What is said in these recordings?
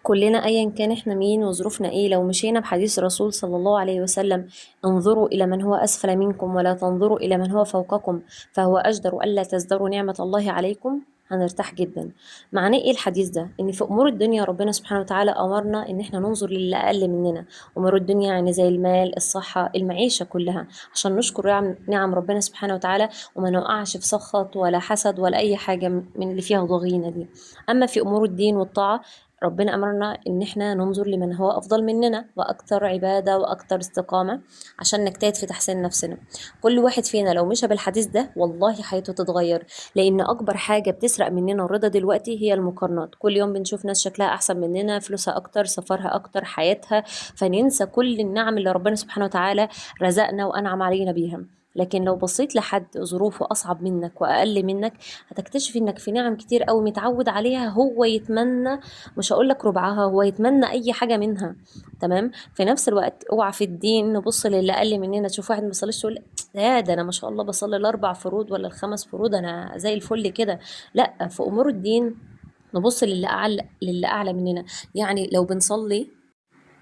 كلنا أيا كان احنا مين وظروفنا ايه، لو مشينا بحديث الرسول صلى الله عليه وسلم: انظروا إلى من هو أسفل منكم ولا تنظروا إلى من هو فوقكم فهو أجدر ألا تزدروا نعمة الله عليكم، هنرتاح جدا. معناه ايه الحديث ده؟ ان في امور الدنيا ربنا سبحانه وتعالى امرنا ان احنا ننظر للي اقل مننا. امور الدنيا يعني زي المال، الصحة، المعيشة كلها، عشان نشكر نعم ربنا سبحانه وتعالى، وما نقعش في سخط ولا حسد ولا اي حاجة من اللي فيها ضغينة دي. اما في امور الدين والطاعة، ربنا أمرنا إن إحنا ننظر لمن هو أفضل مننا وأكثر عبادة وأكثر استقامة، عشان نجتهد في تحسين نفسنا. كل واحد فينا لو مشى بالحديث ده والله حياته تتغير، لأن أكبر حاجة بتسرق مننا الرضا دلوقتي هي المقارنات. كل يوم بنشوف ناس شكلها أحسن مننا، فلوسها أكتر، سفرها أكتر، حياتها، فننسى كل النعم اللي ربنا سبحانه وتعالى رزقنا وأنعم علينا بيها. لكن لو بصيت لحد ظروفه أصعب منك وأقل منك، هتكتشف إنك في نعم كتير قوي متعود عليها هو يتمنى، مش هقول لك ربعها، هو يتمنى اي حاجه منها. تمام. في نفس الوقت اوعى في الدين نبص للي اقل مننا، تشوف واحد ما بيصليش تقول: ده انا ما شاء الله بصلي الاربع فروض ولا الخمس فروض، انا زي الفل كده. لا، في امور الدين نبص للي اعلى مننا. يعني لو بنصلي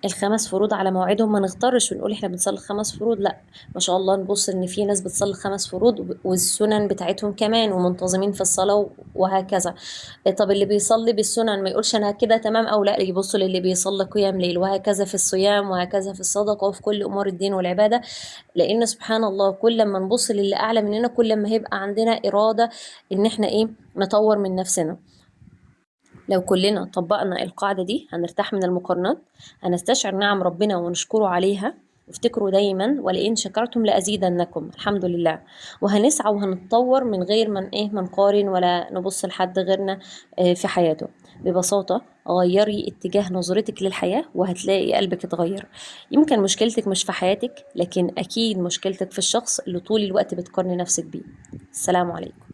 الخمس فروض على موعدهم، ما نختارش ونقول احنا بنصلي خمس فروض، لا. ما شاء الله نبص ان في ناس بتصلي خمس فروض والسنن بتاعتهم كمان ومنتظمين في الصلاة وهكذا. طب اللي بيصلي بالسنن ما يقولش انا كده تمام او لا، يبص للي بيصلي قيام ليل، وهكذا في الصيام، وهكذا في الصدقة، وفي كل امور الدين والعبادة. لان سبحان الله كل ما نبص للي اعلى مننا كل ما هيبقى عندنا إرادة ان احنا ايه، نطور من نفسنا. لو كلنا طبقنا القاعدة دي هنرتاح من المقارنات، هنستشعر نعم ربنا ونشكره عليها. افتكروا دايما: ولئن شكرتم لأزيدنكم. الحمد لله. وهنسعى وهنتطور من غير من ايه، من نقارن ولا نبص لحد غيرنا في حياته. ببساطة غيري اتجاه نظرتك للحياة وهتلاقي قلبك اتغير. يمكن مشكلتك مش في حياتك، لكن أكيد مشكلتك في الشخص اللي طول الوقت بتقارني نفسك بيه. السلام عليكم.